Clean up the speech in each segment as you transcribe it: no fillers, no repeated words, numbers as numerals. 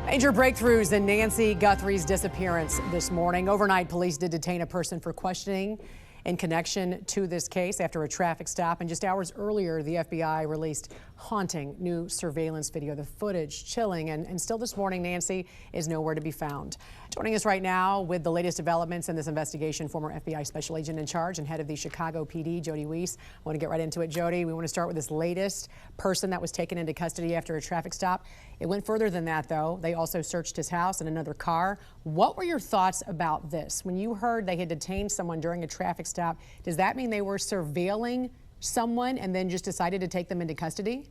Major breakthroughs in Nancy Guthrie's disappearance this morning. Overnight, police did detain a person for questioning in connection to this case after a traffic stop. And just hours earlier, the FBI released haunting new surveillance video. The footage chilling. And still this morning, Nancy is nowhere to be found. Joining us right now with the latest developments in this investigation, former FBI special agent in charge and head of the Chicago PD, Jody Weiss. I want to get right into it, Jody. We want to start with this latest person that was taken into custody after a traffic stop. It went further than that, though. They also searched his house and another car. What were your thoughts about this? When you heard they had detained someone during a traffic stop, does that mean they were surveilling someone and then just decided to take them into custody?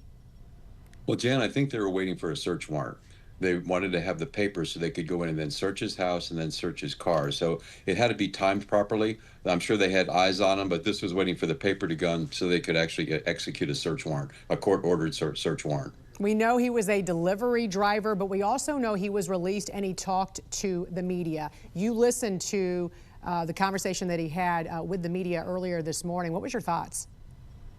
Well, Jan, I think they were waiting for a search warrant. They wanted to have the papers so they could go in and then search his house and then search his car. So it had to be timed properly. I'm sure they had eyes on him, but this was waiting for the paper to go so they could actually execute a search warrant, a court-ordered search warrant. We know he was a delivery driver, but we also know he was released and he talked to the media. You listened to the conversation that he had with the media earlier this morning. What was your thoughts?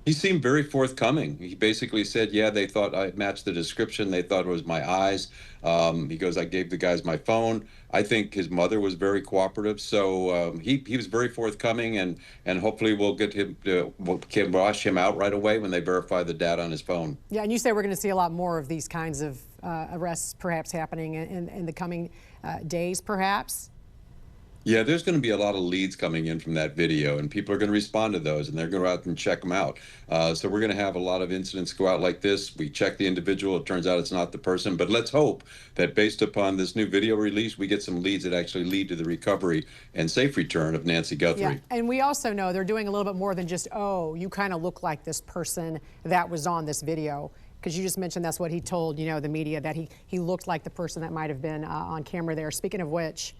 He seemed very forthcoming. He basically said, yeah, they thought I matched the description. They thought it was my eyes. He goes, I gave the guys my phone. I think his mother was very cooperative. So he was very forthcoming, and hopefully we'll can wash him out right away when they verify the data on his phone. Yeah, and you say we're going to see a lot more of these kinds of arrests perhaps happening in the coming days, perhaps? Yeah, there's going to be a lot of leads coming in from that video, and people are going to respond to those, and they're going to go out and check them out. So we're going to have a lot of incidents go out like this. We check the individual. It turns out it's not the person. But let's hope that based upon this new video release, we get some leads that actually lead to the recovery and safe return of Nancy Guthrie. Yeah, and we also know they're doing a little bit more than just, oh, you kind of look like this person that was on this video. Because you just mentioned that's what he told, the media, that he looked like the person that might have been on camera there. Speaking of which,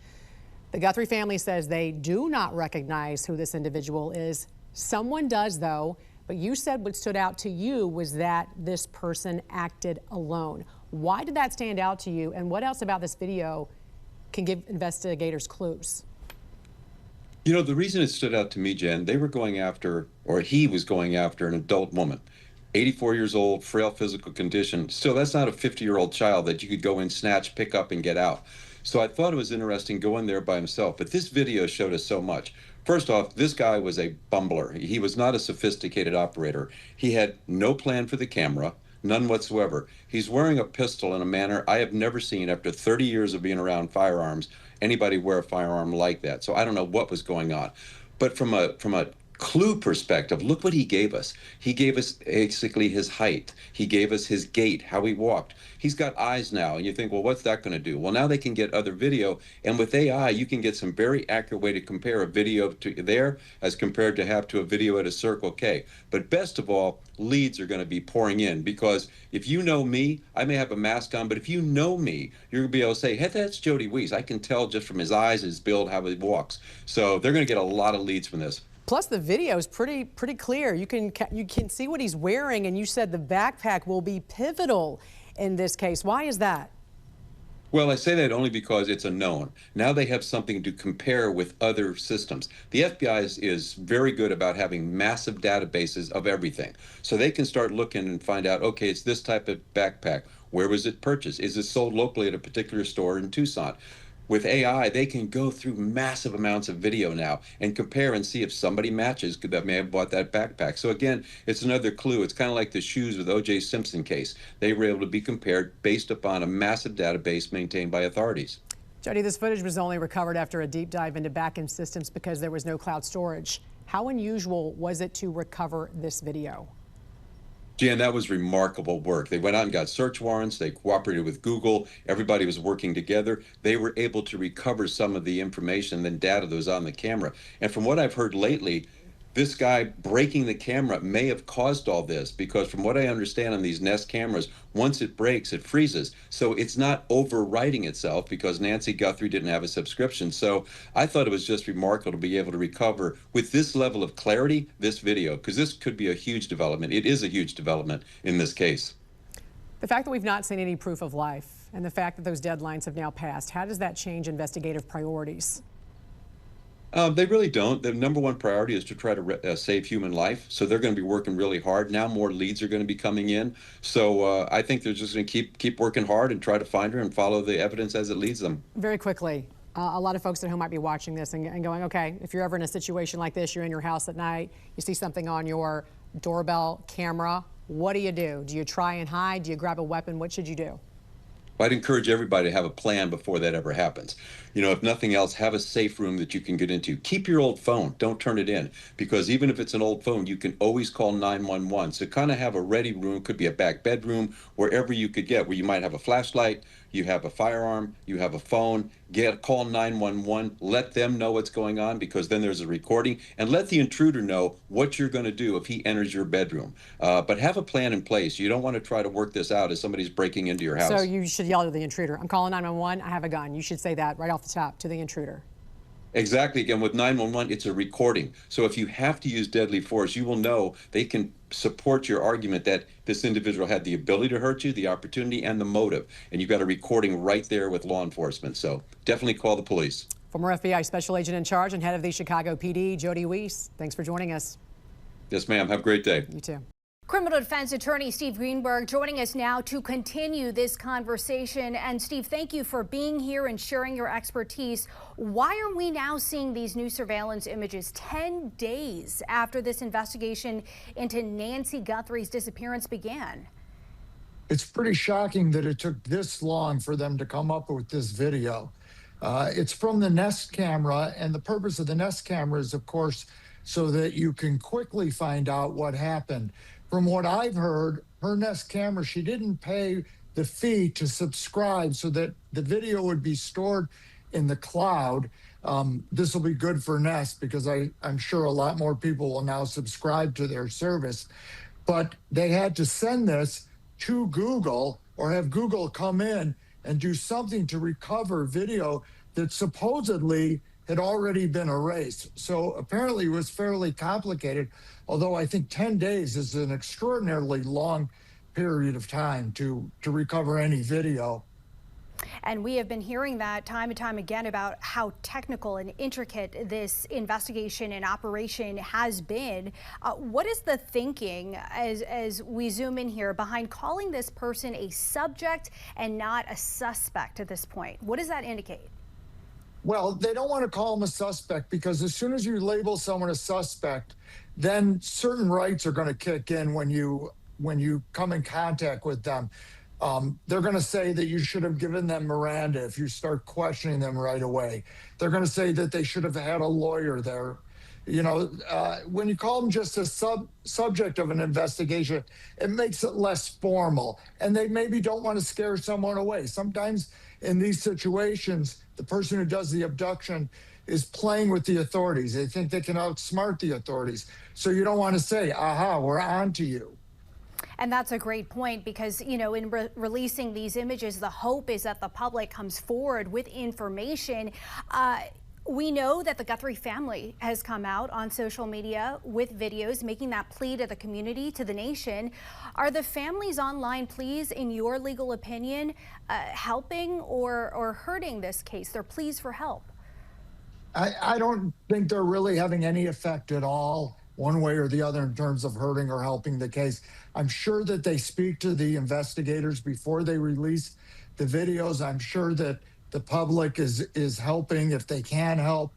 the Guthrie family says they do not recognize who this individual is. Someone does, though, but you said what stood out to you was that this person acted alone. Why did that stand out to you, and what else about this video can give investigators clues? The reason it stood out to me, Jen, they were going after, or he was going after, an adult woman. 84 years old, frail physical condition. Still, that's not a 50-year-old child that you could go in, snatch, pick up, and get out. So I thought it was interesting going there by himself, but this video showed us so much. First off, this guy was a bumbler. He was not a sophisticated operator. He had no plan for the camera, none whatsoever. He's wearing a pistol in a manner I have never seen after 30 years of being around firearms, anybody wear a firearm like that. So I don't know what was going on. But from a clue perspective, look what he gave us. He gave us basically his height. He gave us his gait, how he walked. He's got eyes now, and you think, well, what's that going to do? Well, now they can get other video, and with AI, you can get some very accurate way to compare a video to there as compared to have to a video at a Circle K. But best of all, leads are going to be pouring in, because if you know me, I may have a mask on, but if you know me, you're going to be able to say, hey, that's Jody Weiss. I can tell just from his eyes, his build, how he walks. So they're going to get a lot of leads from this. Plus, the video is pretty clear. You can see what he's wearing, and you said the backpack will be pivotal in this case. Why is that? Well, I say that only because it's a known. Now they have something to compare with other systems. The FBI is very good about having massive databases of everything. So they can start looking and find out, okay, it's this type of backpack. Where was it purchased? Is it sold locally at a particular store in Tucson? With AI, they can go through massive amounts of video now and compare and see if somebody matches that may have bought that backpack. So again, it's another clue. It's kind of like the shoes with O.J. Simpson case. They were able to be compared based upon a massive database maintained by authorities. Jody, this footage was only recovered after a deep dive into back-end systems because there was no cloud storage. How unusual was it to recover this video? Jan, that was remarkable work. They went out and got search warrants. They cooperated with Google. Everybody was working together. They were able to recover some of the information and data that was on the camera. And from what I've heard lately, this guy breaking the camera may have caused all this, because from what I understand on these Nest cameras, once it breaks, it freezes. So it's not overwriting itself because Nancy Guthrie didn't have a subscription. So I thought it was just remarkable to be able to recover with this level of clarity, this video, because this could be a huge development. It is a huge development in this case. The fact that we've not seen any proof of life and the fact that those deadlines have now passed, how does that change investigative priorities? They really don't. The number one priority is to try to save human life. So they're going to be working really hard. Now more leads are going to be coming in. So I think they're just going to keep working hard and try to find her and follow the evidence as it leads them. Very quickly, a lot of folks at home might be watching this and going, okay, if you're ever in a situation like this, you're in your house at night, you see something on your doorbell camera, what do you do? Do you try and hide? Do you grab a weapon? What should you do? I'd encourage everybody to have a plan before that ever happens. You know, if nothing else, have a safe room that you can get into. Keep your old phone. Don't turn it in, because even if it's an old phone, you can always call 911. So kind of have a ready room, could be a back bedroom, wherever you could get, where you might have a flashlight, you have a firearm, you have a phone. Call 911, let them know what's going on, because then there's a recording, and let the intruder know what you're going to do if he enters your bedroom. But have a plan in place. You don't want to try to work this out as somebody's breaking into your house. So you should yell to the intruder, I'm calling 911, I have a gun. You should say that right off the top to the intruder. Exactly. Again, with 911, it's a recording. So if you have to use deadly force, you will know they can support your argument that this individual had the ability to hurt you, the opportunity, and the motive. And you've got a recording right there with law enforcement. So definitely call the police. Former FBI Special Agent in Charge and head of the Chicago PD, Jody Weiss, thanks for joining us. Yes, ma'am. Have a great day. You too. Criminal defense attorney Steve Greenberg joining us now to continue this conversation. And Steve, thank you for being here and sharing your expertise. Why are we now seeing these new surveillance images 10 days after this investigation into Nancy Guthrie's disappearance began? It's pretty shocking that it took this long for them to come up with this video. It's from the Nest camera, and the purpose of the Nest camera is, of course, so that you can quickly find out what happened. From what I've heard, her Nest camera, she didn't pay the fee to subscribe so that the video would be stored in the cloud. This will be good for Nest, because I'm sure a lot more people will now subscribe to their service. But they had to send this to Google, or have Google come in and do something to recover video that supposedly had already been erased. So apparently it was fairly complicated, although I think 10 days is an extraordinarily long period of time to recover any video. And we have been hearing that time and time again about how technical and intricate this investigation and operation has been. What is the thinking, as we zoom in here, behind calling this person a subject and not a suspect at this point? What does that indicate? Well, they don't want to call him a suspect, because as soon as you label someone a suspect, then certain rights are going to kick in when you come in contact with them. They're going to say that you should have given them Miranda if you start questioning them right away. They're going to say that they should have had a lawyer there. You know, when you call them just a subject of an investigation, it makes it less formal, and they maybe don't want to scare someone away. Sometimes in these situations, the person who does the abduction is playing with the authorities. They think they can outsmart the authorities. So you don't want to say, aha, we're on to you. And that's a great point, because, you know, in releasing these images, the hope is that the public comes forward with information. We know that the Guthrie family has come out on social media with videos making that plea to the community, to the nation. Are the family's online pleas, in your legal opinion, helping or hurting this case, their pleas for help? I don't think they're really having any effect at all, one way or the other, in terms of hurting or helping the case. I'm sure that they speak to the investigators before they release the videos. I'm sure that the public is helping if they can help.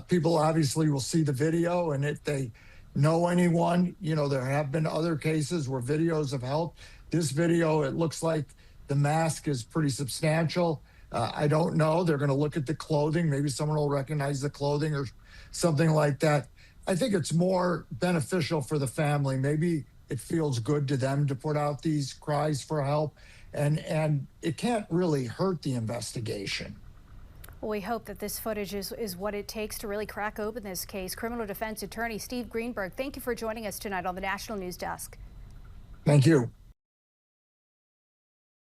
People obviously will see the video, and if they know anyone, you know, there have been other cases where videos have helped. This video, it looks like the mask is pretty substantial. I don't know. They're going to look at the clothing. Maybe someone will recognize the clothing or something like that. I think it's more beneficial for the family. Maybe it feels good to them to put out these cries for help, and it can't really hurt the investigation. Well, we hope that this footage is what it takes to really crack open this case. Criminal defense attorney Steve Greenberg, thank you for joining us tonight on the National News Desk. Thank you.